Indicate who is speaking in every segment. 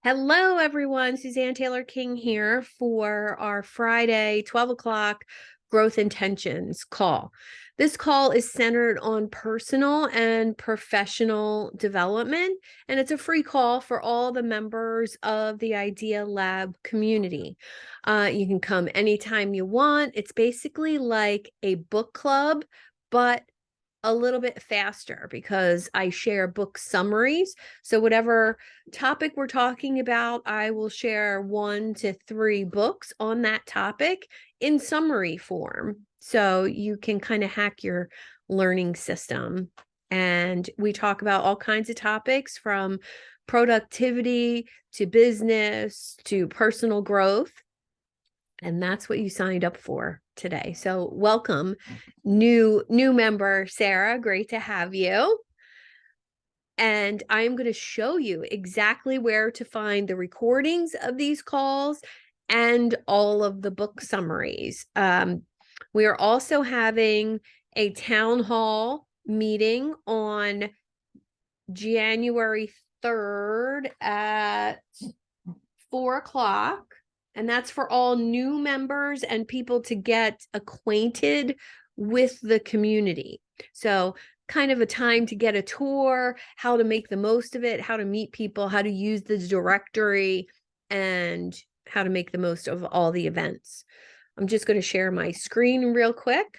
Speaker 1: Hello, everyone. Suzanne Taylor King here for our Friday 12 o'clock growth intentions call. This call is centered on personal and professional development, and it's a free call for all the members of the Idea Lab community. You can come anytime you want. It's basically like a book club, but a little bit faster because I share book summaries. So whatever topic we're talking about, I will share 1 to 3 books on that topic in summary form. So you can kind of hack your learning system. And we talk about all kinds of topics from productivity to business to personal growth. And that's what you signed up for today. So welcome, new member, Sarah. Great to have you. And I'm going to show you exactly where to find the recordings of these calls and all of the book summaries. We are also having a town hall meeting on January 3rd at 4 o'clock. And that's for all new members and people to get acquainted with the community. So kind of a time to get a tour, how to make the most of it, how to meet people, how to use the directory, and how to make the most of all the events. I'm just going to share my screen real quick.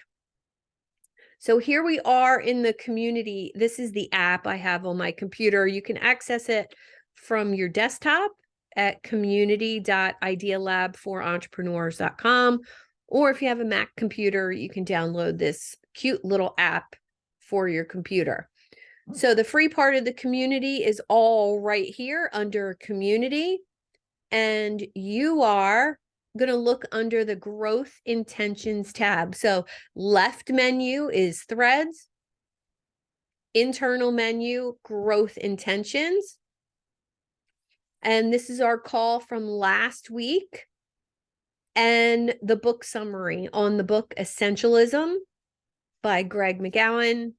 Speaker 1: So here we are in the community. This is the app I have on my computer. You can access it from your desktop at community.idealab4entrepreneurs.com. Or if you have a Mac computer, you can download this cute little app for your computer. So the free part of the community is all right here under community. And you are going to look under the growth intentions tab. So left menu is threads, internal menu, growth intentions. And this is our call from last week and the book summary on the book Essentialism by Greg McGowan.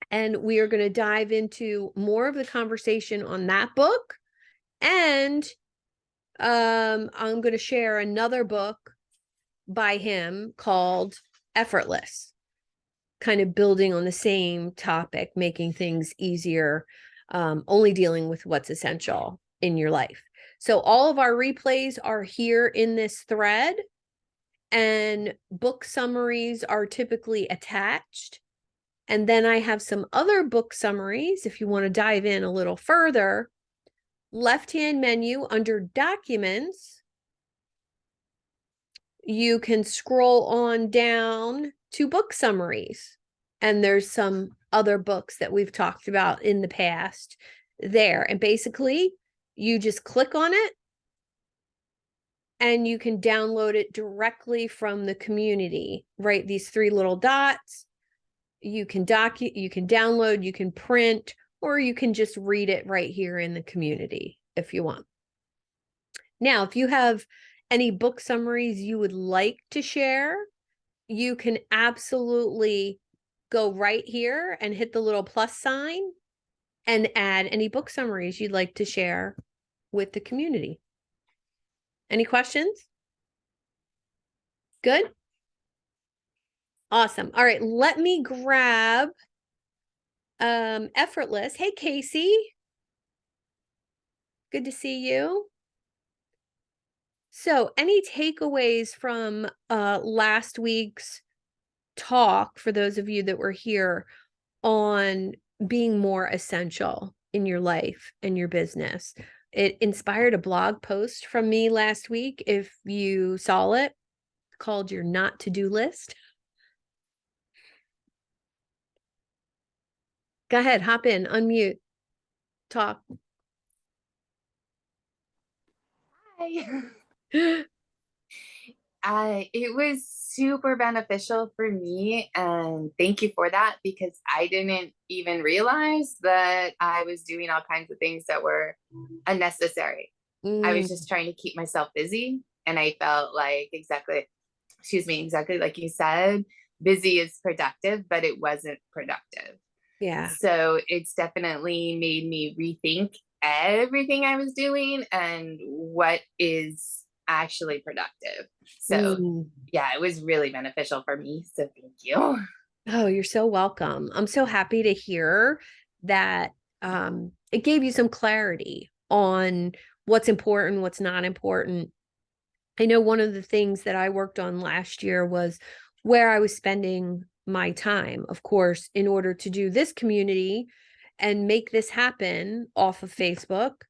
Speaker 1: And we are going to dive into more of the conversation on that book. And I'm going to share another book by him called Effortless, kind of building on the same topic, making things easier, only dealing with what's essential in your life. So all of our replays are here in this thread, and book summaries are typically attached. And then I have some other book summaries if you want to dive in a little further. Left-hand menu under documents, you can scroll on down to book summaries. And there's some other books that we've talked about in the past there. And basically, you just click on it and you can download it directly from the community, right? These 3 little dots. You can download, you can print, or you can just read it right here in the community if you want. Now, if you have any book summaries you would like to share, you can absolutely go right here and hit the little plus sign and add any book summaries you'd like to share with the community. Any questions? Good? Awesome. All right, let me grab Effortless. Hey, Casey. Good to see you. So any takeaways from last week's talk for those of you that were here on being more essential in your life and your business? It inspired a blog post from me last week, if you saw it, called your not to-do list. Go ahead, hop in, unmute, talk.
Speaker 2: Hi. It was super beneficial for me, and thank you for that, because I didn't even realize that I was doing all kinds of things that were unnecessary. I was just trying to keep myself busy, and I felt like exactly like you said, busy is productive, but it wasn't productive.
Speaker 1: Yeah.
Speaker 2: So it's definitely made me rethink everything I was doing and what is actually productive. So
Speaker 1: Mm.
Speaker 2: yeah, it was really beneficial for me. So thank you.
Speaker 1: Oh, you're so welcome. I'm so happy to hear that it gave you some clarity on what's important, what's not important. I know one of the things that I worked on last year was where I was spending my time. Of course, in order to do this community and make this happen off of Facebook,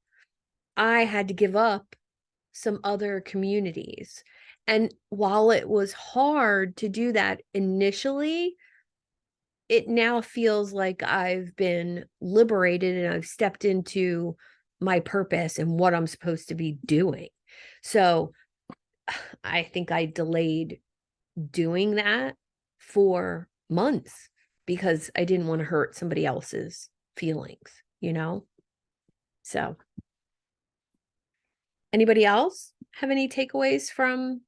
Speaker 1: I had to give up some other communities. And while it was hard to do that initially, it now feels like I've been liberated and I've stepped into my purpose and what I'm supposed to be doing. So I think I delayed doing that for months because I didn't want to hurt somebody else's feelings, you know? So, anybody else have any takeaways from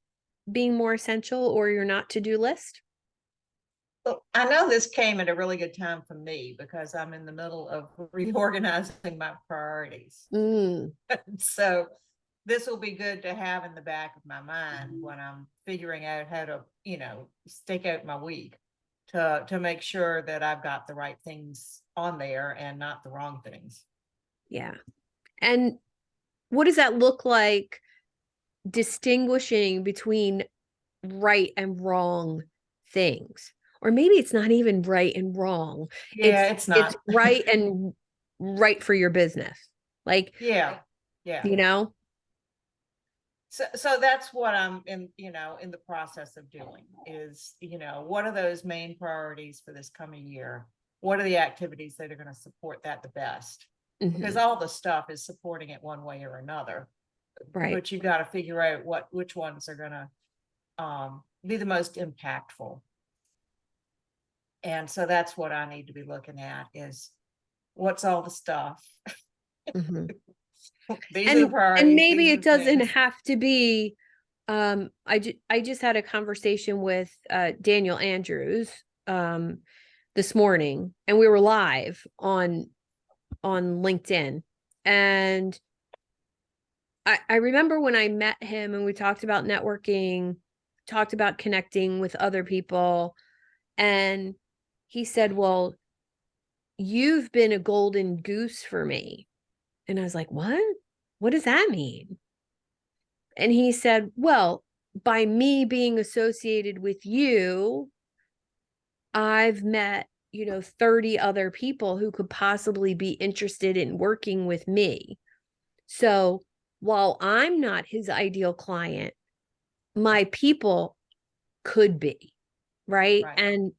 Speaker 1: being more essential or your not to do list?
Speaker 3: Well, I know this came at a really good time for me because I'm in the middle of reorganizing my priorities.
Speaker 1: Mm,
Speaker 3: So this will be good to have in the back of my mind when I'm figuring out how to, stake out my week to make sure that I've got the right things on there and not the wrong things.
Speaker 1: yeah. And what does that look like distinguishing between right and wrong things? Or maybe it's not even right and wrong.
Speaker 3: Yeah, it's
Speaker 1: It's
Speaker 3: not.
Speaker 1: right and right for your business. Like,
Speaker 3: Yeah.
Speaker 1: you know?
Speaker 3: So that's what I'm in the process of doing is, what are those main priorities for this coming year? What are the activities that are going to support that the best? Because
Speaker 1: Mhm.
Speaker 3: all the stuff is supporting it one way or another.
Speaker 1: Right.
Speaker 3: But you've got to figure out which ones are going to be the most impactful. And so that's what I need to be looking at is what's all the stuff.
Speaker 1: Mhm.
Speaker 3: These are the
Speaker 1: And
Speaker 3: priorities.
Speaker 1: maybe
Speaker 3: These are
Speaker 1: it
Speaker 3: the
Speaker 1: doesn't
Speaker 3: things.
Speaker 1: have to be I just had a conversation with Daniel Andrews this morning, and we were live on LinkedIn. And I remember when I met him and we talked about networking, talked about connecting with other people, and he said, "Well, you've been a golden goose for me." And I was like, "What? What does that mean?" And he said, "Well, by me being associated with you, I've met, 30 other people who could possibly be interested in working with me. So while I'm not his ideal client, my people could be." Right.
Speaker 3: Right.
Speaker 1: And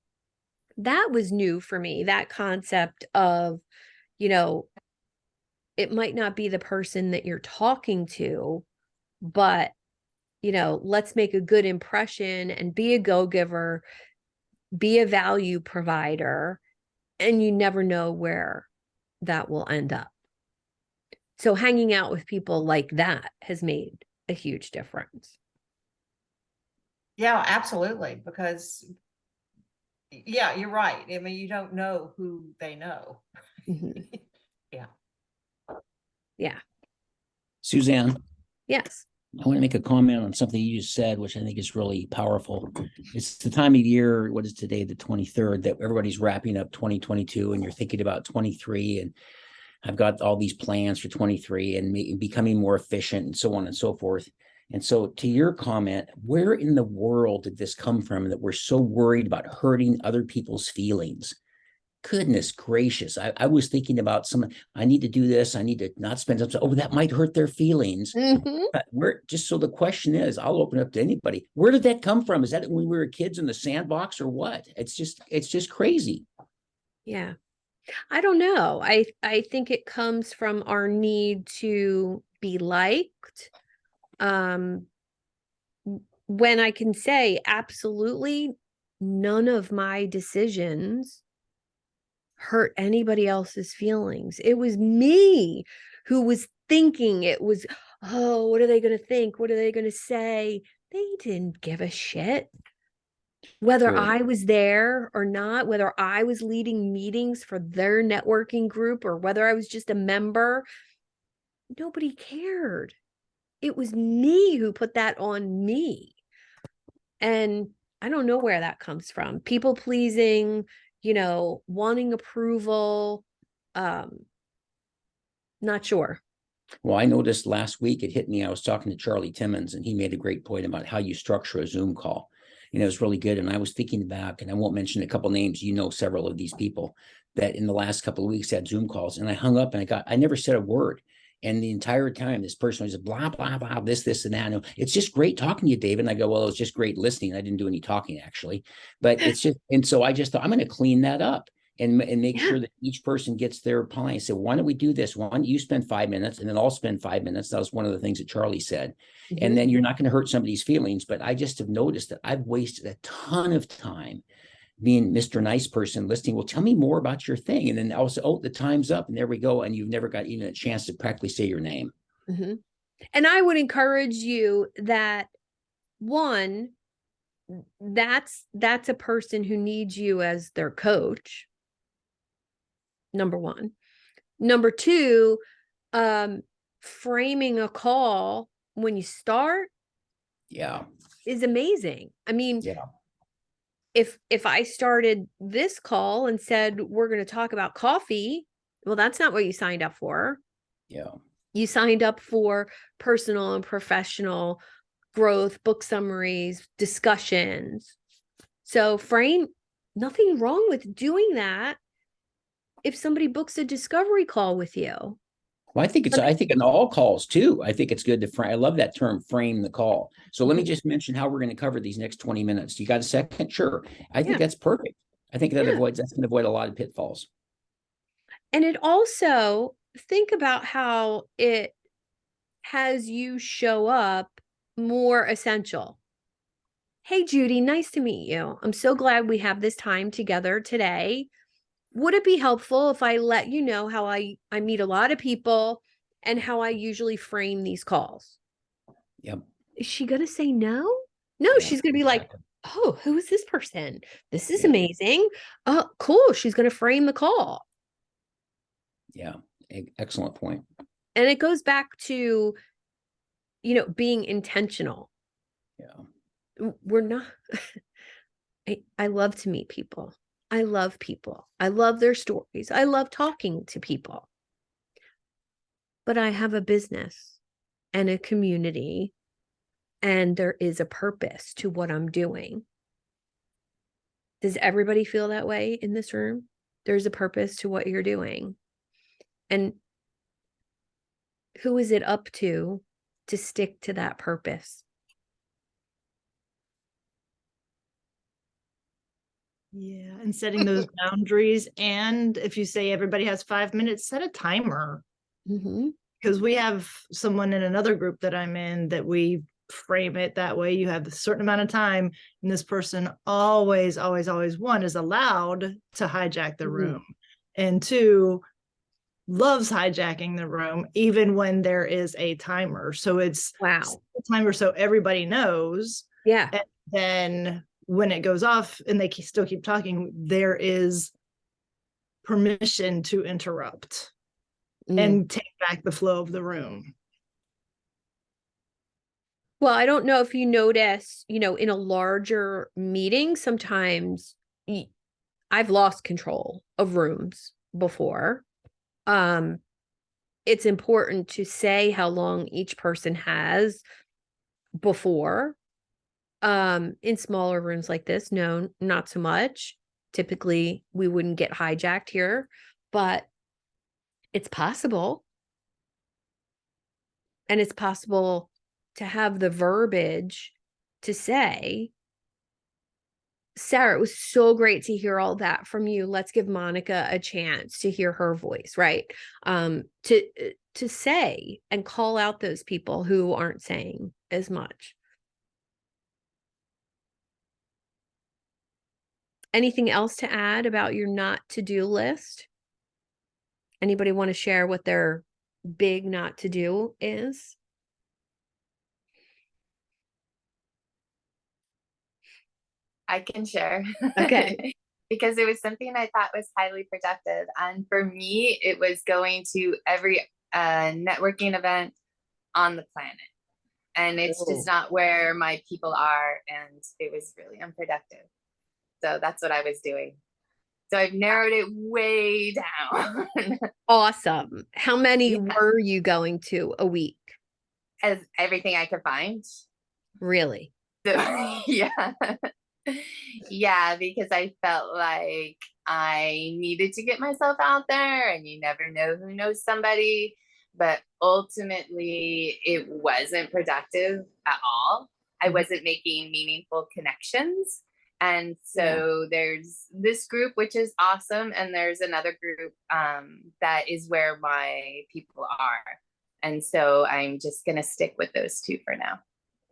Speaker 1: that was new for me, that concept of, you know, it might not be the person that you're talking to, but, let's make a good impression and be a go giver, be a value provider, and you never know where that will end up. So hanging out with people like that has made a huge difference.
Speaker 3: Yeah, absolutely. Because yeah, you're right. I mean, you don't know who they know.
Speaker 1: Mhm.
Speaker 3: Yeah.
Speaker 1: Yeah.
Speaker 4: Suzanne,
Speaker 1: Yes.
Speaker 4: I want to make a comment on something you just said, which I think is really powerful. It's the time of year, what is today, the 23rd, that everybody's wrapping up 2022 and you're thinking about 23. And I've got all these plans for 23 and becoming more efficient and so on and so forth. And so to your comment, where in the world did this come from that we're so worried about hurting other people's feelings? Goodness gracious. I was thinking about I need to do this. I need to not spend time. Oh, that might hurt their feelings.
Speaker 1: Mm-hmm.
Speaker 4: But just so the question is, I'll open up to anybody. Where did that come from? Is that when we were kids in the sandbox or what? It's just crazy.
Speaker 1: Yeah. I don't know. I think it comes from our need to be liked. Um, when I can say absolutely none of my decisions hurt anybody else's feelings. It was me who was thinking it was, oh, what are they going to think? What are they going to say? They didn't give a shit. Whether
Speaker 4: True.
Speaker 1: I was there or not, whether I was leading meetings for their networking group or whether I was just a member, nobody cared. It was me who put that on me. And I don't know where that comes from. People pleasing, wanting approval. Not sure.
Speaker 4: Well, I noticed last week it hit me. I was talking to Charlie Timmons, and he made a great point about how you structure a Zoom call. It was really good. And I was thinking back, and I won't mention a couple names. Several of these people that in the last couple of weeks had Zoom calls, and I hung up and I never said a word. And the entire time, this person was blah, blah, blah, this, and that. And it's just great talking to you, David. And I go, well, it's just great listening. I didn't do any talking, actually. But it's just, and so I just thought, I'm going to clean that up and make sure that each person gets their pie. So why don't we do this? Why don't you spend 5 minutes and then I'll spend 5 minutes? That was one of the things that Charlie said. And then you're not going to hurt somebody's feelings. But I just have noticed that I've wasted a ton of time being Mr. Nice person listening. Well, tell me more about your thing. And then also, oh, the time's up and there we go. And you've never got even a chance to practically say your name.
Speaker 1: And I would encourage you that one, that's a person who needs you as their coach. Number one. Number two, framing a call when you start is amazing. I mean, if I started this call and said, we're going to talk about coffee, well, that's not what you signed up for. You signed up for personal and professional growth, book summaries, discussions. So frame, nothing wrong with doing that. If somebody books a discovery call with you.
Speaker 4: Well, I think in all calls too, I think it's good to frame. I love that term, frame the call. So let me just mention how we're going to cover these next 20 minutes. You got a second? Sure. I think that's perfect. I think that's going to avoid a lot of pitfalls.
Speaker 1: And it also, think about how it has you show up more essential. Hey, Judy, nice to meet you. I'm so glad we have this time together today. Would it be helpful if I let you know how I meet a lot of people and how I usually frame these calls? Is she going to say no? No, she's going to be like, oh, who is this person? This is amazing. Oh, cool. She's going to frame the call.
Speaker 4: Excellent point.
Speaker 1: And it goes back to, being intentional. We're not, I love to meet people. I love people. I love their stories. I love talking to people. But I have a business and a community, and there is a purpose to what I'm doing. Does everybody feel that way in this room? There's a purpose to what you're doing. And who is it up to stick to that purpose?
Speaker 5: Yeah, and setting those boundaries. And if you say everybody has 5 minutes, set a timer. Because we have someone in another group that I'm in that we frame it that way. You have a certain amount of time, and this person always, one, is allowed to hijack the room, and two, loves hijacking the room even when there is a timer. So it's a timer so everybody knows. And then when it goes off and they still keep talking, there is permission to interrupt and take back the flow of the room.
Speaker 1: Well, I don't know if you notice, in a larger meeting, sometimes I've lost control of rooms before. It's important to say how long each person has before. In smaller rooms like this, no, not so much. Typically, we wouldn't get hijacked here, but it's possible. And it's possible to have the verbiage to say, Sarah, it was so great to hear all that from you. Let's give Monica a chance to hear her voice, right? To say and call out those people who aren't saying as much. Anything else to add about your not to-do list? Anybody want to share what their big not to do is?
Speaker 2: I can share.
Speaker 1: Okay.
Speaker 2: Because it was something I thought was highly productive. And for me, it was going to every a networking event on the planet. And it's just not where my people are. And it was really unproductive. So that's what I was doing. So I've narrowed it way down.
Speaker 1: Awesome. How many
Speaker 2: Yeah.
Speaker 1: were you going to a week?
Speaker 2: As everything I could find.
Speaker 1: Really?
Speaker 2: So, yeah. Yeah, because I felt like I needed to get myself out there, and you never know who knows somebody. But ultimately, it wasn't productive at all. I wasn't making meaningful connections. And so there's this group, which is awesome. And there's another group that is where my people are. And so I'm just going to stick with those two for now.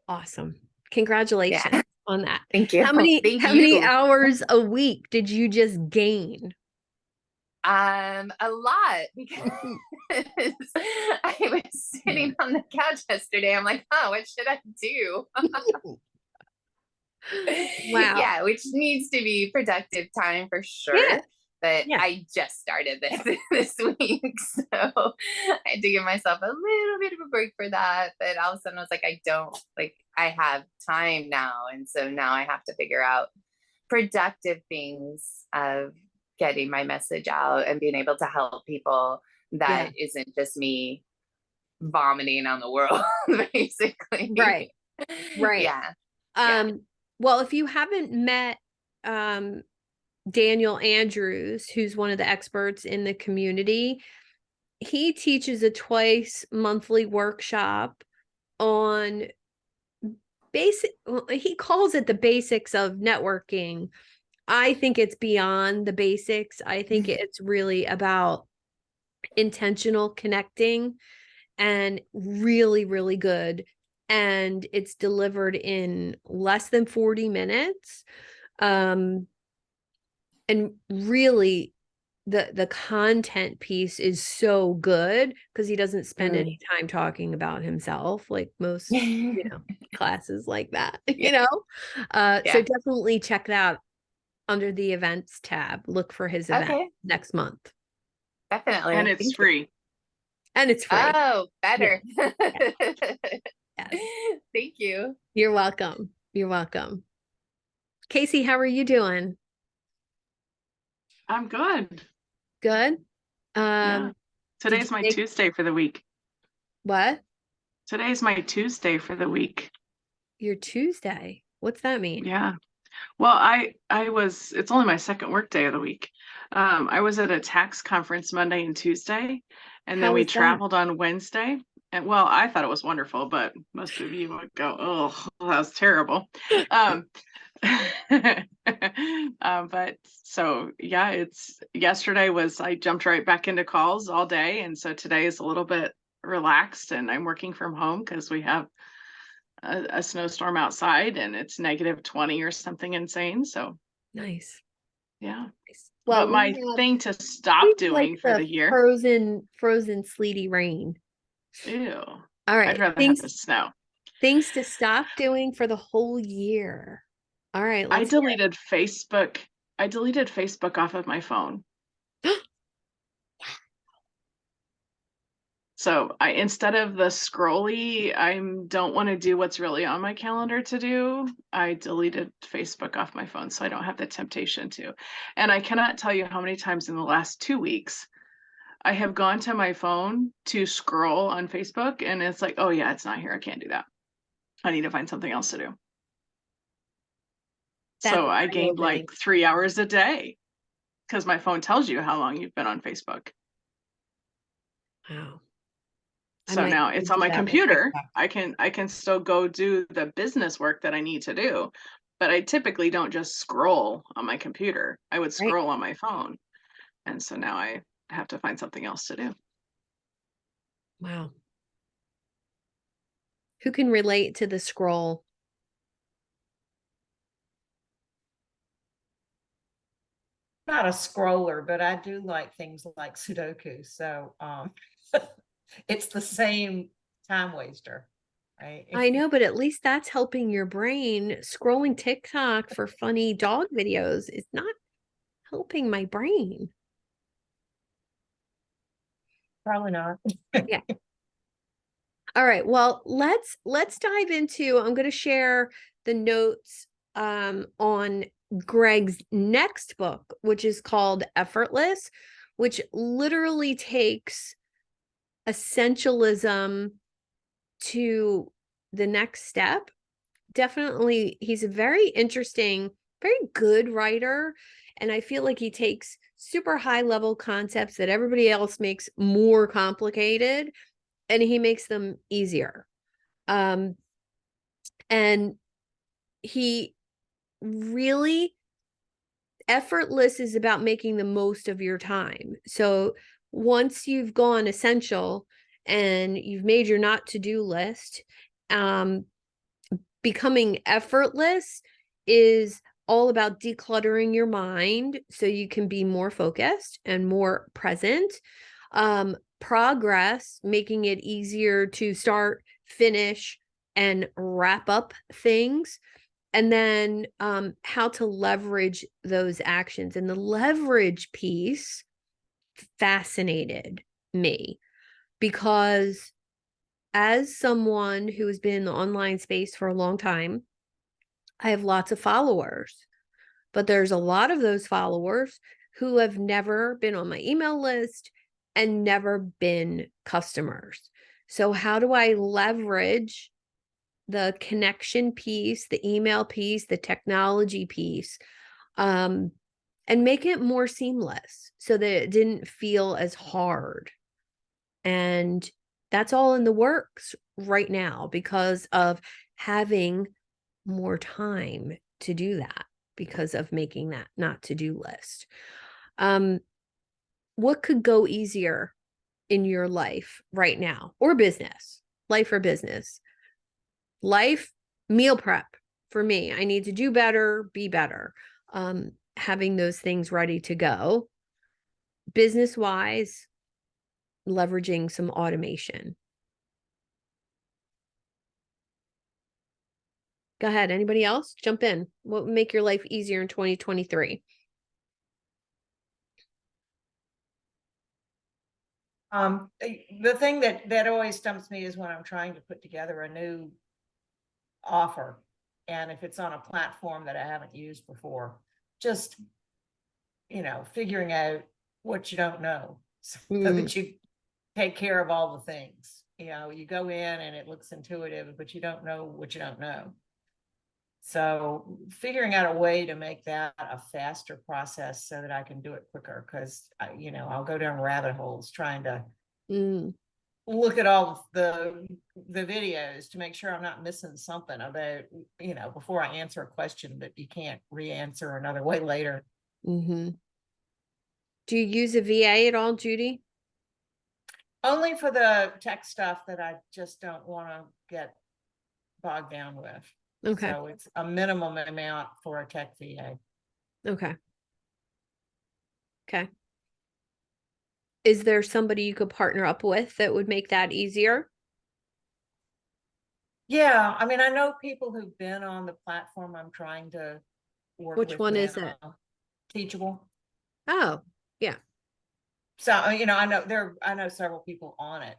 Speaker 1: Awesome. Congratulations on that.
Speaker 2: Thank you.
Speaker 1: How many
Speaker 2: Thank
Speaker 1: how
Speaker 2: you.
Speaker 1: many hours a week did you just gain?
Speaker 2: A lot, because I was sitting on the couch yesterday. I'm like, oh, what should I do?
Speaker 1: Wow.
Speaker 2: Yeah, which needs to be productive time for sure.
Speaker 1: Yeah.
Speaker 2: But
Speaker 1: Yeah.
Speaker 2: I just started this week. So I had to give myself a little bit of a break for that. But all of a sudden I was like, I have time now. And so now I have to figure out productive things of getting my message out and being able to help people that isn't just me vomiting on the world, basically.
Speaker 1: Right.
Speaker 2: Yeah.
Speaker 1: Well, if you haven't met Daniel Andrews, who's one of the experts in the community, he teaches a twice monthly workshop on he calls it the basics of networking. I think it's beyond the basics. I think it's really about intentional connecting, and really, really good. And it's delivered in less than 40 minutes. And really, the content piece is so good because he doesn't spend any time talking about himself like most classes like that. So definitely check that out under the events tab. Look for his event next month.
Speaker 2: Definitely.
Speaker 6: And it's free.
Speaker 1: And it's free.
Speaker 2: Oh, better.
Speaker 1: Yes.
Speaker 2: Thank you.
Speaker 1: You're welcome. You're welcome. Casey, how are you doing?
Speaker 6: I'm good.
Speaker 1: Good.
Speaker 6: Yeah. Today's my Tuesday for the week.
Speaker 1: What?
Speaker 6: Today's my Tuesday for the week.
Speaker 1: Your Tuesday? What's that mean?
Speaker 6: Yeah. Well, it's only my second work day of the week. I was at a tax conference Monday and Tuesday, and then we traveled on Wednesday. And well, I thought it was wonderful, but most of you would go, oh, that was terrible. But so yeah, I jumped right back into calls all day. And so today is a little bit relaxed, and I'm working from home because we have a snowstorm outside and it's -20 or something insane. So
Speaker 1: nice.
Speaker 6: Yeah.
Speaker 1: Nice. Well,
Speaker 6: but my thing to stop doing for the year.
Speaker 1: Frozen, sleety rain.
Speaker 6: Ew.
Speaker 1: All right.
Speaker 6: I'd rather have the snow.
Speaker 1: Things to stop doing for the whole year. All right.
Speaker 6: I deleted Facebook. I deleted Facebook off of my phone. So instead of the scrolly, I don't want to do what's really on my calendar to do. I deleted Facebook off my phone so I don't have the temptation to. And I cannot tell you how many times in the last 2 weeks I have gone to my phone to scroll on Facebook, and it's like, oh yeah, it's not here. I can't do that. I need to find something else to do. So I gained like 3 hours a day because my phone tells you how long you've been on Facebook.
Speaker 1: Wow.
Speaker 6: So now it's on my computer. I can still go do the business work that I need to do, but I typically don't just scroll on my computer. I would scroll on my phone. And so now I have to find something else to do.
Speaker 1: Wow. Who can relate to the scroll?
Speaker 3: Not a scroller, but I do like things like Sudoku. So it's the same time waster, right?
Speaker 1: I know, but at least that's helping your brain. Scrolling TikTok for funny dog videos is not helping my brain.
Speaker 3: probably not.
Speaker 1: Yeah. All right. Well, let's dive into, I'm going to share the notes on Greg's next book, which is called Effortless, which literally takes essentialism to the next step. Definitely, he's a very interesting, very good writer. And I feel like he takes super high level concepts that everybody else makes more complicated and he makes them easier. And he really, effortless is about making the most of your time. So once you've gone essential and you've made your not to-do list, becoming effortless is all about decluttering your mind so you can be more focused and more present. Progress, making it easier to start, finish, and wrap up things. And then how to leverage those actions. And the leverage piece fascinated me because as someone who has been in the online space for a long time, I have lots of followers, but there's a lot of those followers who have never been on my email list and never been customers. So how do I leverage the connection piece, the email piece, the technology piece, and make it more seamless so that it didn't feel as hard? And that's all in the works right now because of having more time to do that, because of making that not to-do list. What could go easier in your life right now, or business, life or business? Life, meal prep for me. I need to do better, be better. Having those things ready to go. Business wise, leveraging some automation. Go ahead. Anybody else? Jump in. What would make your life easier in 2023?
Speaker 3: The thing that always stumps me is when I'm trying to put together a new offer, and if it's on a platform that I haven't used before, just figuring out what you don't know so that you take care of all the things. You go in and it looks intuitive, but you don't know what you don't know. So figuring out a way to make that a faster process so that I can do it quicker, because I'll go down rabbit holes trying to look at all the videos to make sure I'm not missing something about, before I answer a question that you can't re-answer another way later.
Speaker 1: Do you use a VA at all, Judy?
Speaker 3: Only for the tech stuff that I just don't want to get bogged down with.
Speaker 1: Okay.
Speaker 3: So it's a minimum amount for a tech VA.
Speaker 1: Okay. Okay. Is there somebody you could partner up with that would make that easier?
Speaker 3: Yeah, I mean, I know people who've been on the platform I'm trying to work with.
Speaker 1: Which one is it?
Speaker 3: Teachable.
Speaker 1: Oh, yeah.
Speaker 3: So, I know several people on it,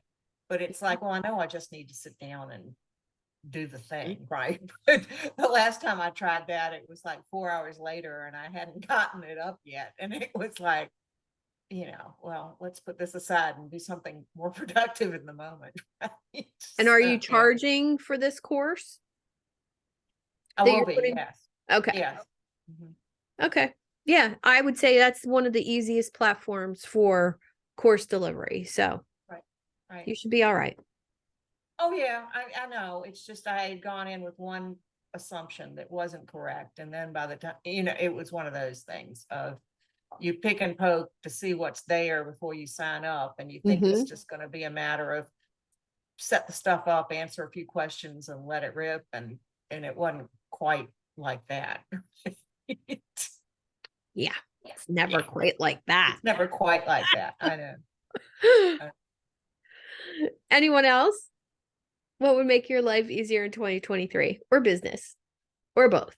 Speaker 3: but it's like, well, I know I just need to sit down and do the thing, right? But the last time I tried that, it was like 4 hours later and I hadn't gotten it up yet. And it was like, well, let's put this aside and do something more productive in the moment. Right?
Speaker 1: And are you
Speaker 3: So,
Speaker 1: charging for this course?
Speaker 3: I
Speaker 1: that
Speaker 3: will
Speaker 1: you're
Speaker 3: be,
Speaker 1: putting-
Speaker 3: yes.
Speaker 1: Okay.
Speaker 3: Yes. Mhm.
Speaker 1: Okay. Yeah, I would say that's one of the easiest platforms for course delivery. So
Speaker 3: Right.
Speaker 1: you should be all right.
Speaker 3: Oh, yeah, I know. It's just I had gone in with one assumption that wasn't correct. And then by the time, it was one of those things of you pick and poke to see what's there before you sign up. And you think it's just going to be a matter of set the stuff up, answer a few questions and let it rip. And it wasn't quite like that.
Speaker 1: Yeah, it's never quite like that.
Speaker 3: It's never quite like that. I know.
Speaker 1: Anyone else? What would make your life easier in 2023, or business, or both?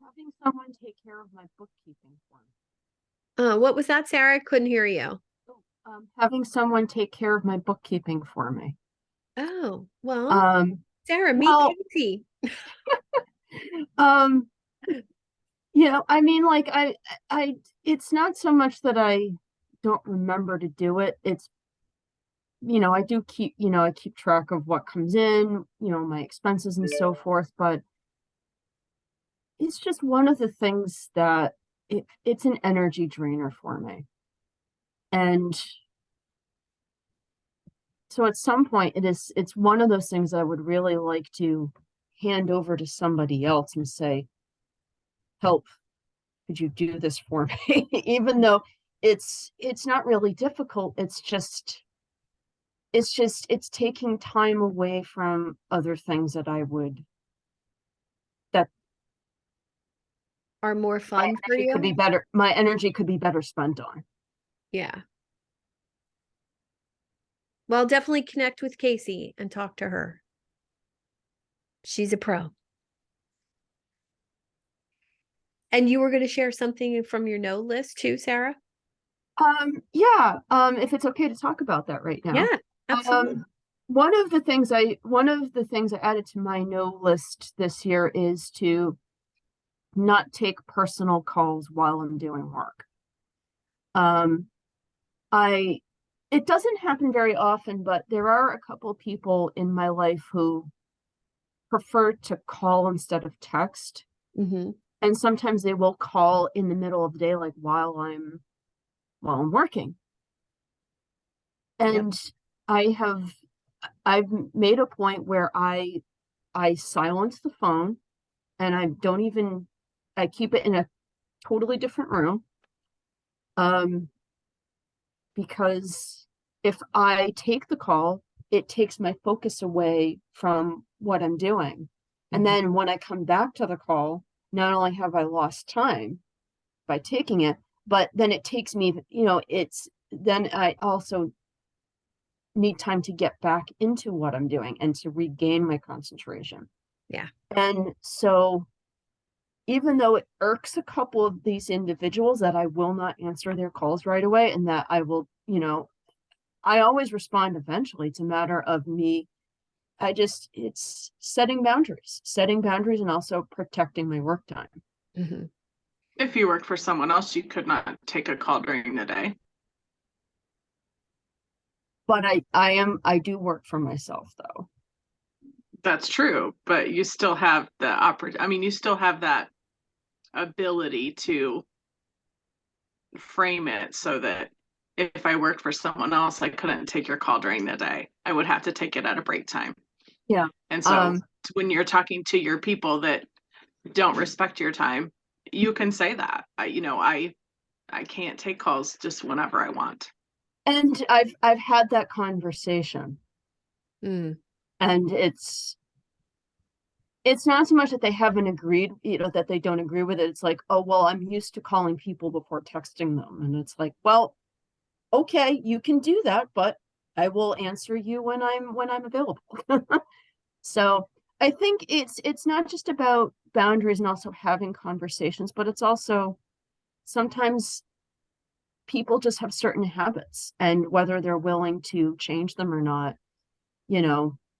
Speaker 7: Having someone take care of my bookkeeping for me.
Speaker 1: What was that, Sarah? I couldn't hear you.
Speaker 7: Having someone take care of my bookkeeping for me.
Speaker 1: Oh, well,
Speaker 7: Um,
Speaker 1: Sarah, meet
Speaker 7: well,
Speaker 1: Casey.
Speaker 7: um, I mean, like it's not so much that I don't remember to do it. It's, I do keep, I keep track of what comes in, my expenses and so forth, but it's just one of the things that it's an energy drainer for me. And so at some point it's one of those things I would really like to hand over to somebody else and say, help, could you do this for me? Even though it's not really difficult. It's taking time away from other things that
Speaker 1: Are more fun for
Speaker 7: could be
Speaker 1: you?
Speaker 7: better. My energy could be better spent on.
Speaker 1: Yeah. Well, definitely connect with Casey and talk to her. She's a pro. And you were going to share something from your no list too, Sarah?
Speaker 7: Yeah. If it's okay to talk about that right now.
Speaker 1: Yeah, absolutely.
Speaker 7: One of the things I added to my no list this year is to not take personal calls while I'm doing work. It doesn't happen very often, but there are a couple of people in my life who prefer to call instead of text.
Speaker 1: Mm-hmm.
Speaker 7: And sometimes they will call in the middle of the day, like while I'm working. And I've made a point where I silence the phone and I keep it in a totally different room. Because if I take the call, it takes my focus away from what I'm doing. And then when I come back to the call, not only have I lost time by taking it, but then it takes me, then I also need time to get back into what I'm doing and to regain my concentration.
Speaker 1: Yeah.
Speaker 7: And so even though it irks a couple of these individuals that I will not answer their calls right away and that I will, I always respond eventually. It's a matter of me. It's setting boundaries and also protecting my work time.
Speaker 1: Mm-hmm.
Speaker 6: If you worked for someone else, you could not take a call during the day.
Speaker 7: But I do work for myself though.
Speaker 6: That's true, but you still have you still have that ability to frame it so that if I worked for someone else, I couldn't take your call during the day. I would have to take it at a break time.
Speaker 7: Yeah.
Speaker 6: And so when you're talking to your people that don't respect your time, you can say that. I can't take calls just whenever I want.
Speaker 7: And I've had that conversation.
Speaker 1: Mm.
Speaker 7: And it's not so much that they haven't agreed, that they don't agree with it. It's like, oh, well, I'm used to calling people before texting them. And it's like, well, okay, you can do that, but I will answer you when I'm available. So I think it's not just about boundaries and also having conversations, but it's also sometimes people just have certain habits, and whether they're willing to change them or not,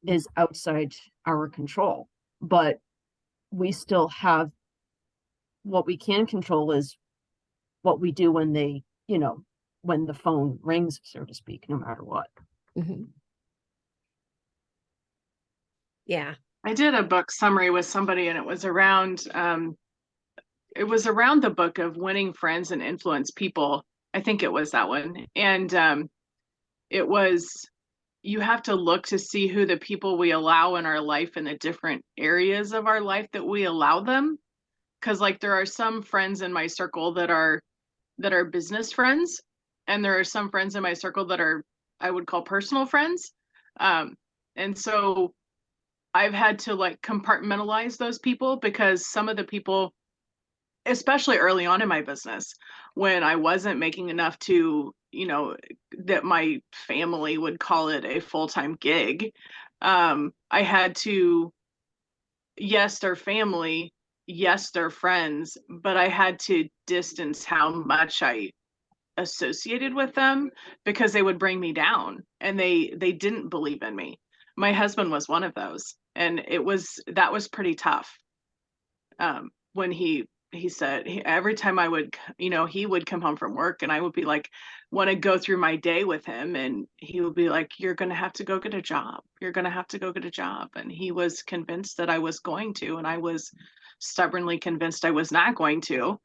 Speaker 7: is outside our control. But we still have what we can control is what we do when when the phone rings, so to speak, no matter what.
Speaker 1: Mm-hmm. Yeah.
Speaker 6: I did a book summary with somebody and it was around the book of winning friends and influence people. I think it was that one. And it was, you have to look to see who the people we allow in our life in the different areas of our life that we allow them. Because like there are some friends in my circle that are business friends, and there are some friends in my circle that are, I would call personal friends. And so I've had to like compartmentalize those people, because some of the people, especially early on in my business, when I wasn't making enough to, that my family would call it a full-time gig, I had to, yes, they're family, yes, they're friends, but I had to distance how much I associated with them because they would bring me down, and they didn't believe in me. My husband was one of those, and that was pretty tough. When he said every time I would, he would come home from work and I would be like, want to go through my day with him, and he would be like, you're going to have to go get a job. You're going to have to go get a job. And he was convinced that I was going to, and I was stubbornly convinced I was not going to.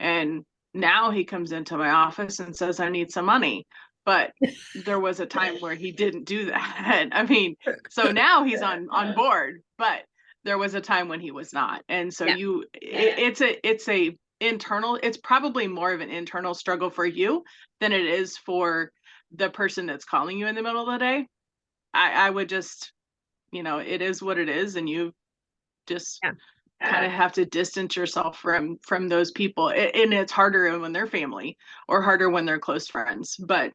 Speaker 6: And now he comes into my office and says, I need some money. But there was a time where he didn't do that. I mean, so now he's on board, but there was a time when he was not. And so it's probably more of an internal struggle for you than it is for the person that's calling you in the middle of the day. I would just, it is what it is, and you just kind of have to distance yourself from those people. And it's harder when they're family or harder when they're close friends. But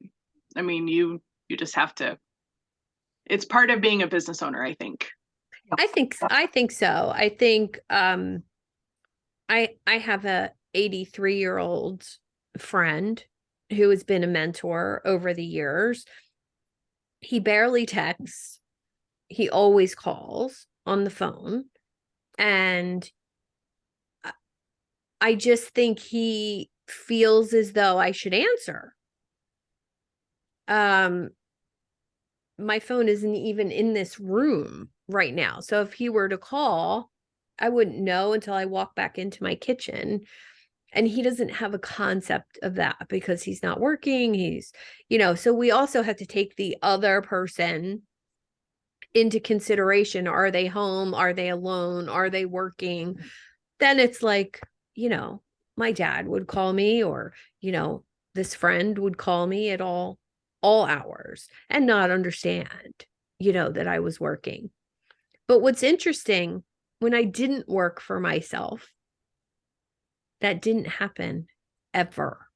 Speaker 6: I mean, you just have to, it's part of being a business owner, I think.
Speaker 1: I think so. I think I have a 83-year-old friend who has been a mentor over the years. He barely texts. He always calls on the phone. And I just think he feels as though I should answer. My phone isn't even in this room right now. So if he were to call, I wouldn't know until I walk back into my kitchen. And he doesn't have a concept of that because he's not working. He's, so we also have to take the other person into consideration. Are they home? Are they alone? Are they working? Then it's like, my dad would call me, or, this friend would call me at all hours and not understand, that I was working. But what's interesting, when I didn't work for myself, that didn't happen ever.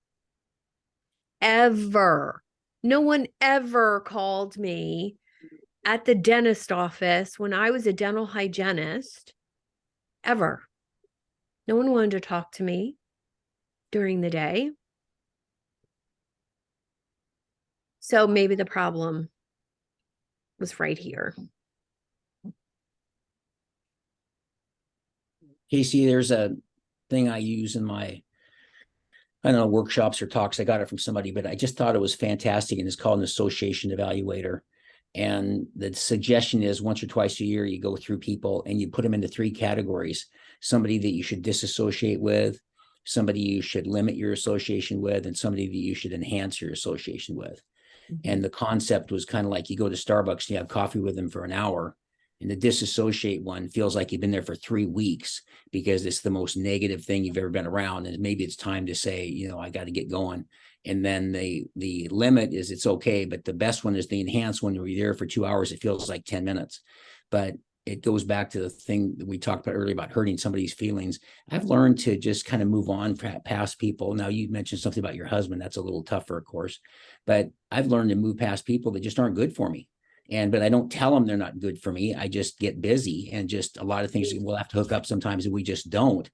Speaker 1: Ever. No one ever called me at the dentist office when I was a dental hygienist. Ever. No one wanted to talk to me during the day. So maybe the problem was right here.
Speaker 4: Casey, there's a thing I use in my, I don't know, workshops or talks. I got it from somebody, but I just thought it was fantastic. And it's called an association evaluator. And the suggestion is once or twice a year, you go through people and you put them into 3 categories. Somebody that you should disassociate with, somebody you should limit your association with, and somebody that you should enhance your association with. Mm-hmm. And the concept was kind of like you go to Starbucks and you have coffee with them for an hour. And the disassociate one feels like you've been there for 3 weeks because it's the most negative thing you've ever been around. And maybe it's time to say, I got to get going. And then the limit is it's okay. But the best one is the enhanced one. Where you're there for 2 hours, it feels like 10 minutes. But it goes back to the thing that we talked about earlier about hurting somebody's feelings. I've learned to just kind of move on past people. Now, you mentioned something about your husband. That's a little tougher, of course. But I've learned to move past people that just aren't good for me. But I don't tell them they're not good for me. I just get busy, and just a lot of things we'll have to hook up sometimes and we just don't.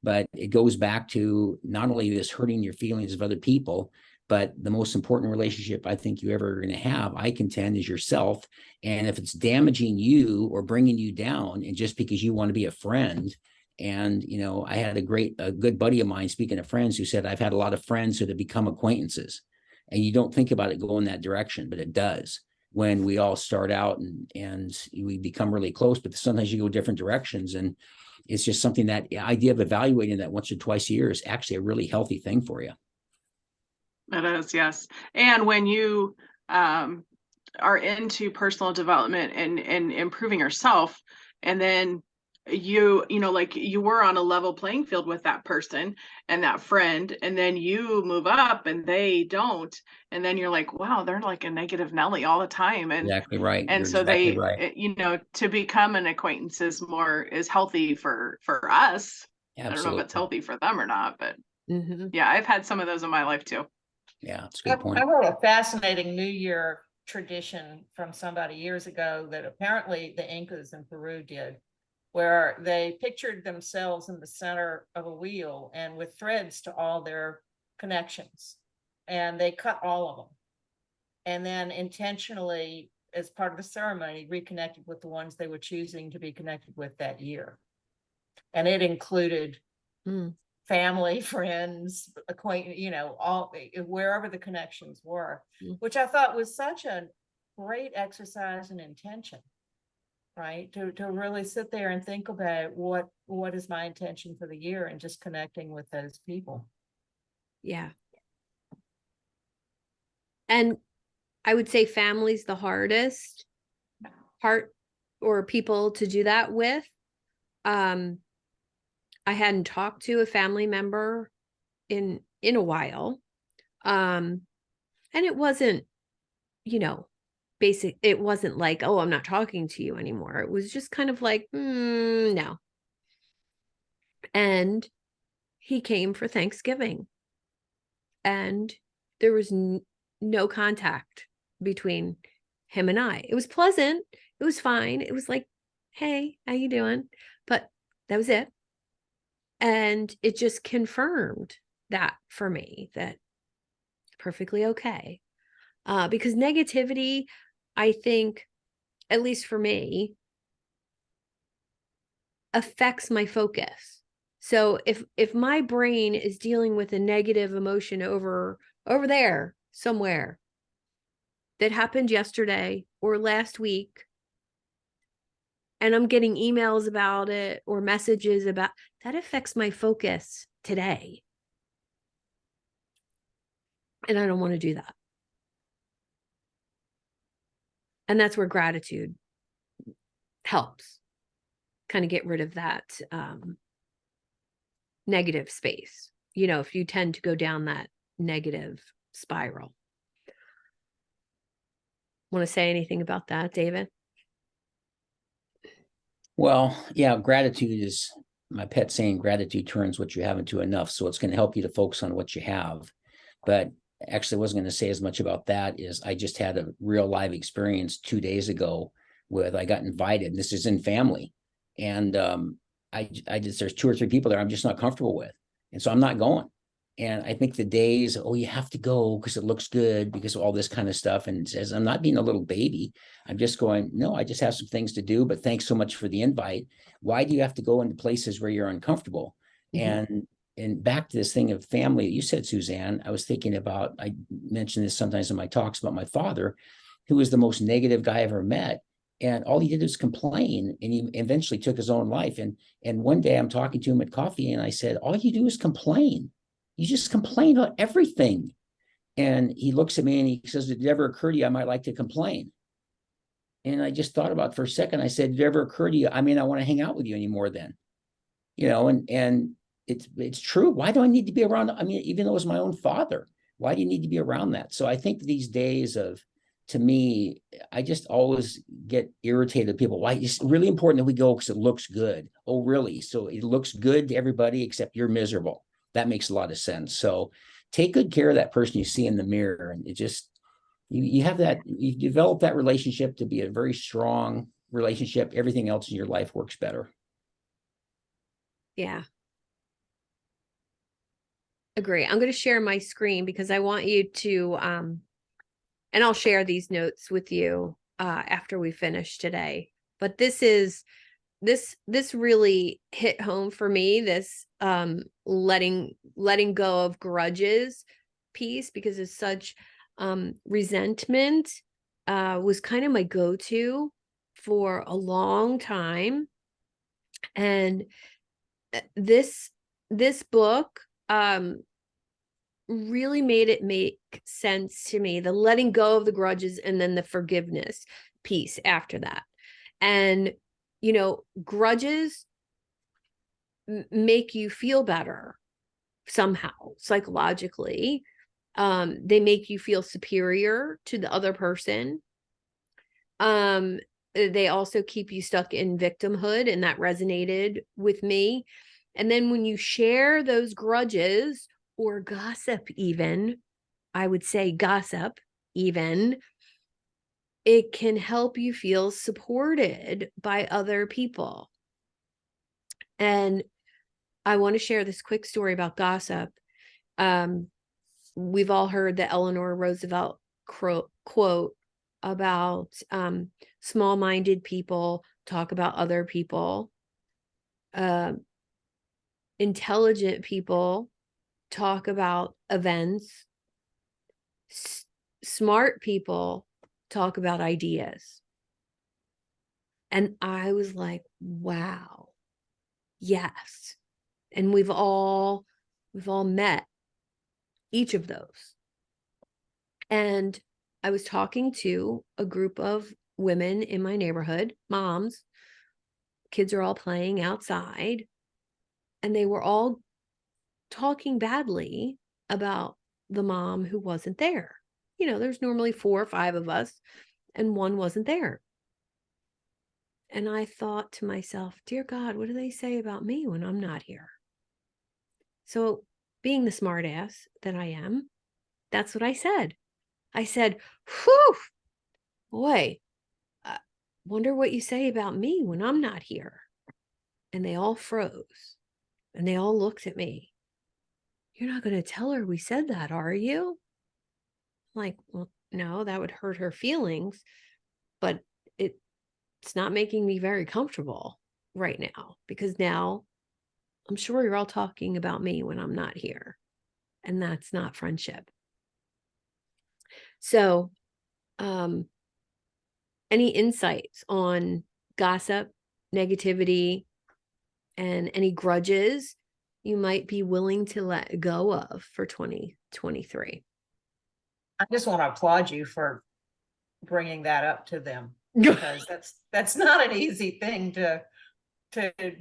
Speaker 4: But it goes back to not only this hurting your feelings of other people, but the most important relationship I think you ever are going to have, I contend, is yourself. And if it's damaging you or bringing you down, and just because you want to be a friend, and I had a good buddy of mine, speaking of friends, who said, I've had a lot of friends who have become acquaintances. And you don't think about it going that direction, but it does. When we all start out and we become really close, but sometimes you go different directions. And it's just something, that idea of evaluating that once or twice a year is actually a really healthy thing for you.
Speaker 6: It is, yes. And when you are into personal development and improving yourself, and then like you were on a level playing field with that person and that friend, and then you move up and they don't, and then you're like, wow, they're like a negative Nelly all the time. And
Speaker 4: exactly right.
Speaker 6: And
Speaker 4: you're
Speaker 6: so
Speaker 4: exactly right.
Speaker 6: To become an acquaintance is healthy for us.
Speaker 4: Absolutely.
Speaker 6: I don't know if it's healthy for them or not, but
Speaker 1: Mm-hmm.
Speaker 6: yeah, I've had some of those in my life too.
Speaker 4: Yeah, that's a good point.
Speaker 3: I heard a fascinating New Year tradition from somebody years ago that apparently the Incas in Peru did. where they pictured themselves in the center of a wheel and with threads to all their connections. And they cut all of them. And then intentionally, as part of the ceremony, reconnected with the ones they were choosing to be connected with that year. And it included family, friends, acquaintance, you know, all wherever the connections were, which I thought was such a great exercise in intention, right? To really sit there and think about what is my intention for the year and just connecting with those people.
Speaker 1: Yeah. And I would say family's the hardest part or people to do that with. I hadn't talked to a family member in a while. And it wasn't, you know, it wasn't like, oh, I'm not talking to you anymore. It was just kind of like, no. And he came for Thanksgiving. And there was no contact between him and I. It was pleasant. It was fine. It was like, hey, how you doing? But that was it. And it just confirmed that for me, that perfectly okay. Because negativity, I think, at least for me, affects my focus. So if my brain is dealing with a negative emotion over there somewhere that happened yesterday or last week, and I'm getting emails about it or messages about that, affects my focus today. And I don't want to do that. And that's where gratitude helps kind of get rid of that negative space. You know, if you tend to go down that negative spiral. Want to say anything about that, David?
Speaker 4: Well, yeah, gratitude is my pet saying, gratitude turns what you have into enough. So it's going to help you to focus on what you have. But actually, I wasn't going to say as much about that. Is I just had a real live experience 2 days ago with, I got invited, and this is in family. And there's 2 or 3 people there I'm just not comfortable with. And so I'm not going. And I think the days, oh, you have to go because it looks good, because of all this kind of stuff. And it says, I'm not being a little baby. I'm just going, no, I just have some things to do, but thanks so much for the invite. Why do you have to go into places where you're uncomfortable? And back to this thing of family you said, Suzanne, I was thinking about, I mention this sometimes in my talks about my father, who was the most negative guy I ever met. And all he did was complain, and he eventually took his own life. And one day I'm talking to him at coffee, and I said, all you do is complain. You just complain about everything. And he looks at me and he says, did it ever occur to you I might like to complain? And I just thought about it for a second. I said, did it ever occur to you, I mean, I want to hang out with you anymore then? You know, and it's true. Why do I need to be around? I mean, even though it was my own father, why do you need to be around that? So I think these days of, to me, I just always get irritated. People, why it's really important that we go because it looks good. Oh, really? So it looks good to everybody except you're miserable. That makes a lot of sense. So take good care of that person you see in the mirror. And it just, you have that, you develop that relationship to be a very strong relationship. Everything else in your life works better.
Speaker 1: Yeah. Agree. I'm going to share my screen because I want you to, and I'll share these notes with you after we finish today. But this really hit home for me, this letting go of grudges piece, because it's such resentment was kind of my go-to for a long time. And this book really made it make sense to me, the letting go of the grudges and then the forgiveness piece after that. And, you know, grudges make you feel better somehow, psychologically. They make you feel superior to the other person. They also keep you stuck in victimhood, and that resonated with me. And then when you share those grudges, or gossip even, I would say gossip even, it can help you feel supported by other people. And I want to share this quick story about gossip. We've all heard the Eleanor Roosevelt quote about small-minded people talk about other people. Intelligent people talk about events. Smart people talk about ideas. And I was like, wow, yes. And we've all met each of those. And I was talking to a group of women in my neighborhood, moms. Kids are all playing outside, and they were all talking badly about the mom who wasn't there. You know, there's normally 4 or 5 of us, and one wasn't there. And I thought to myself, dear God, what do they say about me when I'm not here? So, being the smartass that I am, that's what I said. I said, whew, boy, wonder what you say about me when I'm not here. And they all froze, and they all looked at me. You're not going to tell her we said that, are you? I'm like, well, no, that would hurt her feelings, but it's not making me very comfortable right now, because now I'm sure you're all talking about me when I'm not here, and that's not friendship. So, any insights on gossip, negativity, and any grudges you might be willing to let go of for 2023?
Speaker 3: I just want to applaud you for bringing that up to them, because that's not an easy thing to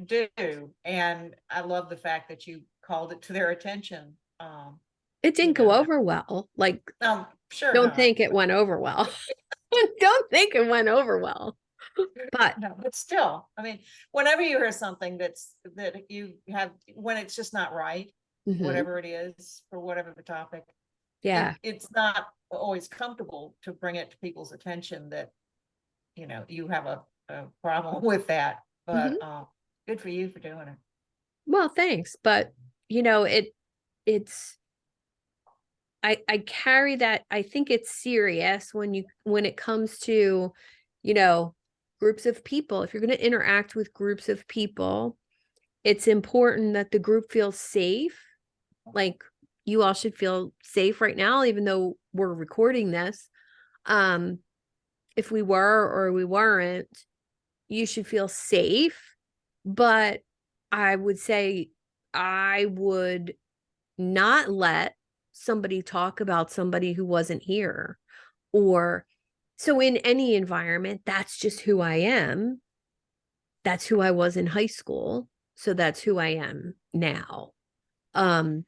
Speaker 3: do. And I love the fact that you called it to their attention.
Speaker 1: It didn't go over well. Like,
Speaker 3: Sure
Speaker 1: don't
Speaker 3: not.
Speaker 1: think it went over well. Don't think it went over well. But
Speaker 3: No, but still, I mean, whenever you hear something that you have, when it's just not right, whatever it is, for whatever the topic,
Speaker 1: yeah,
Speaker 3: it's not always comfortable to bring it to people's attention that, you know, you have a problem with that. But good for you for doing it.
Speaker 1: well, thanks. But you know, it's I carry that. I think it's serious when it comes to, you know, groups of people. If you're going to interact with groups of people, it's important that the group feels safe. Like, you all should feel safe right now, even though we're recording this. If we were or we weren't, you should feel safe. But I would say I would not let somebody talk about somebody who wasn't here. Or so in any environment, that's just who I am. That's who I was in high school. So that's who I am now. But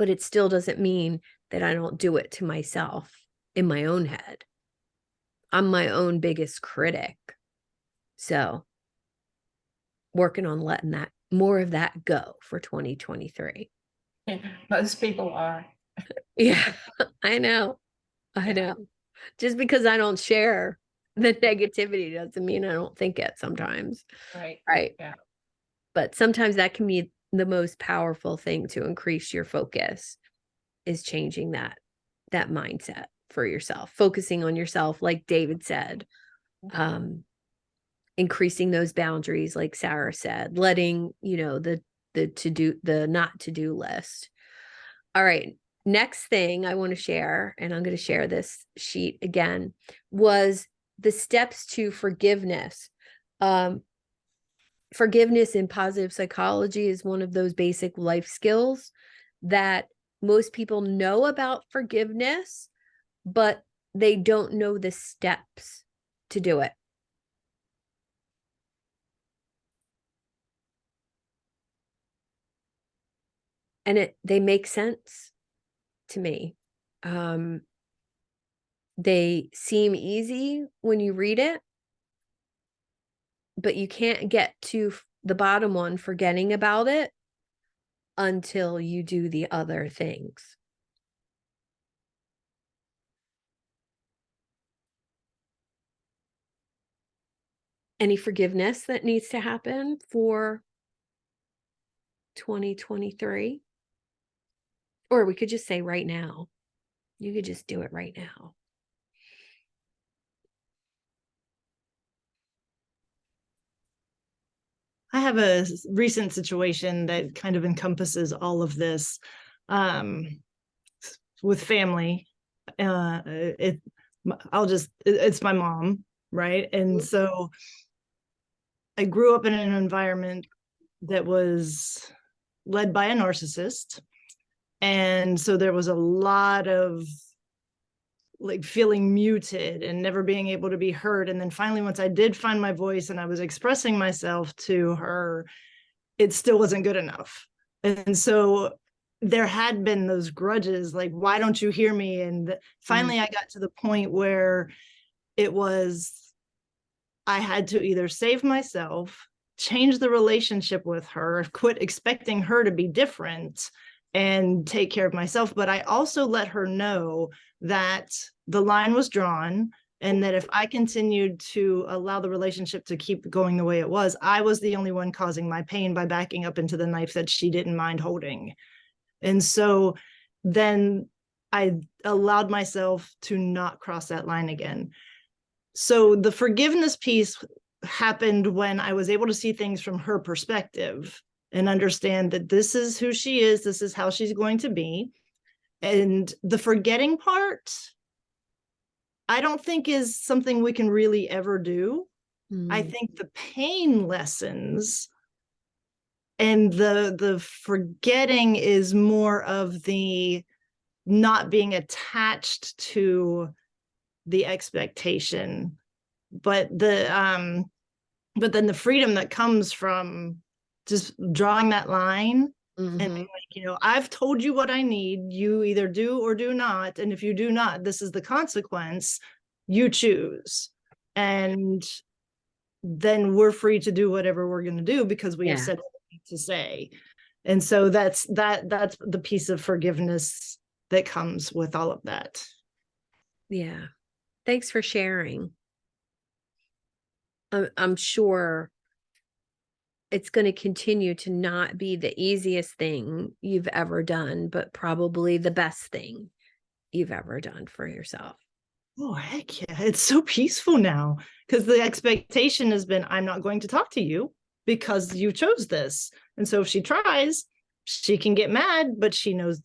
Speaker 1: it still doesn't mean that I don't do it to myself in my own head. I'm my own biggest critic. So working on letting that more of that go for 2023.
Speaker 3: Most people are.
Speaker 1: Yeah, I know. I know. Just because I don't share the negativity doesn't mean I don't think it sometimes.
Speaker 3: Right.
Speaker 1: Right.
Speaker 3: Yeah.
Speaker 1: But sometimes that can be the most powerful thing to increase your focus, is changing that mindset for yourself, focusing on yourself, like David said, increasing those boundaries, like Sarah said, letting, you know, the not to do list. All right. Next thing I want to share, and I'm going to share this sheet again, was the steps to forgiveness. Forgiveness in positive psychology is one of those basic life skills that most people know about forgiveness, but they don't know the steps to do it. And they make sense to me. They seem easy when you read it, but you can't get to the bottom one, forgetting about it, until you do the other things. Any forgiveness that needs to happen for 2023? Or we could just say right now. You could just do it right now.
Speaker 5: I have a recent situation that kind of encompasses all of this, with family. It's my mom, right? And so I grew up in an environment that was led by a narcissist. And so there was a lot of like feeling muted and never being able to be heard. And then finally, once I did find my voice and I was expressing myself to her, it still wasn't good enough. And so there had been those grudges, like, why don't you hear me? And finally, I got to the point where it was, I had to either save myself, change the relationship with her, quit expecting her to be different, and take care of myself. But I also let her know that the line was drawn, and that if I continued to allow the relationship to keep going the way it was, I was the only one causing my pain by backing up into the knife that she didn't mind holding. And so then I allowed myself to not cross that line again. So the forgiveness piece happened when I was able to see things from her perspective and understand that this is who she is, this is how she's going to be. And the forgetting part, I don't think is something we can really ever do. I think the pain lessens, and the forgetting is more of the not being attached to the expectation, but then the freedom that comes from just drawing that line and being like, I've told you what I need, you either do or do not, and if you do not, this is the consequence, you choose. And then we're free to do whatever we're going to do because we have said what we need to say. And so that's the piece of forgiveness that comes with all of that.
Speaker 1: Yeah. Thanks for sharing. I'm sure it's going to continue to not be the easiest thing you've ever done, but probably the best thing you've ever done for yourself.
Speaker 5: Oh, heck yeah. It's so peaceful now because the expectation has been, I'm not going to talk to you because you chose this. And so if she tries, she can get mad, but she knows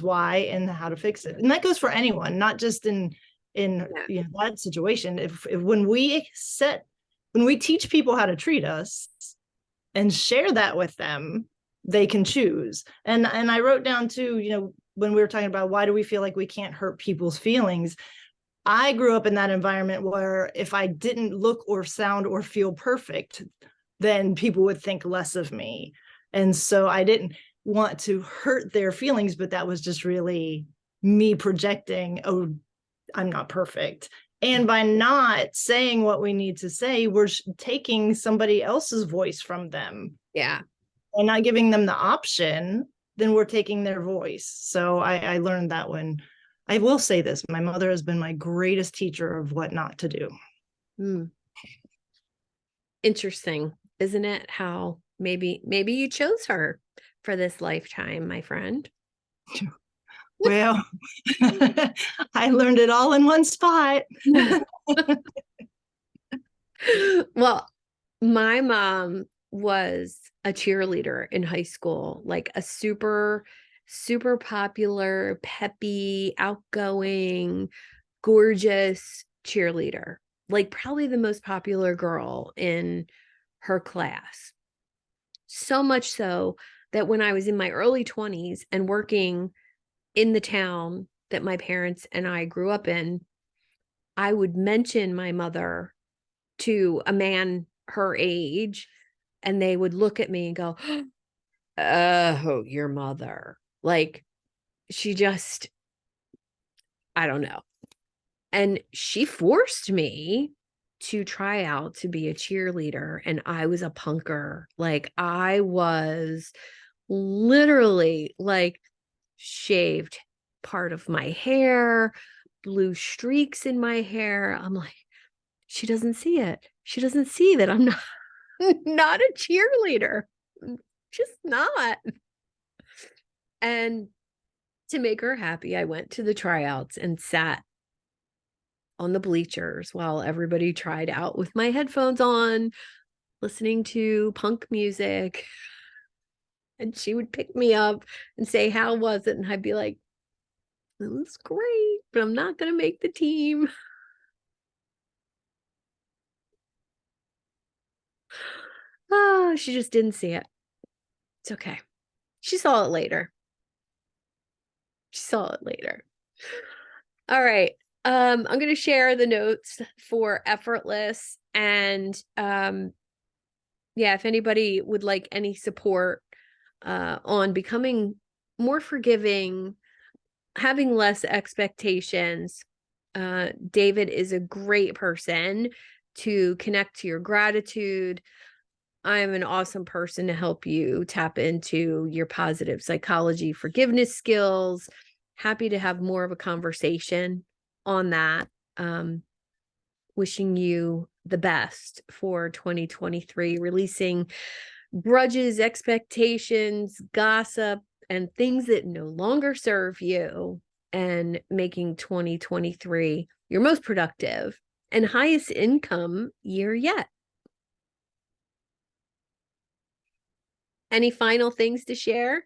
Speaker 5: why and how to fix it. And that goes for anyone, not just in that situation. If when we teach people how to treat us and share that with them, they can choose. And I wrote down too, when we were talking about why do we feel like we can't hurt people's feelings, I grew up in that environment where if I didn't look or sound or feel perfect, then people would think less of me. And so I didn't want to hurt their feelings, but that was just really me projecting, oh, I'm not perfect. And by not saying what we need to say, we're taking somebody else's voice from them.
Speaker 1: Yeah.
Speaker 5: And not giving them the option, then we're taking their voice. So I learned that one. I will say this, my mother has been my greatest teacher of what not to do.
Speaker 1: Interesting, isn't it? How maybe you chose her for this lifetime, my friend.
Speaker 5: Well, I learned it all in one spot.
Speaker 1: Well, my mom was a cheerleader in high school, like a super, super popular, peppy, outgoing, gorgeous cheerleader, like probably the most popular girl in her class. So much so that when I was in my early 20s and working in the town that my parents and I grew up in, I would mention my mother to a man her age, and they would look at me and go, oh, your mother. Like, she just, I don't know. And she forced me to try out to be a cheerleader, and I was a punker. Like, I was literally like shaved part of my hair, blue streaks in my hair. I'm like, She doesn't see it. She doesn't see that I'm not, not a cheerleader. I'm just not. And to make her happy, I went to the tryouts and sat on the bleachers while everybody tried out with my headphones on, listening to punk music. And she would pick me up and say, how was it? And I'd be like, it was great, but I'm not going to make the team. Oh, she just didn't see it. It's okay. She saw it later. She saw it later. All right. I'm going to share the notes for effortless. And yeah, if anybody would like any support on becoming more forgiving, having less expectations, David is a great person to connect to your gratitude. I am an awesome person to help you tap into your positive psychology forgiveness skills. Happy to have more of a conversation on that. Wishing you the best for 2023, releasing grudges, expectations, gossip, and things that no longer serve you, and making 2023 your most productive and highest income year yet. Any final things to share?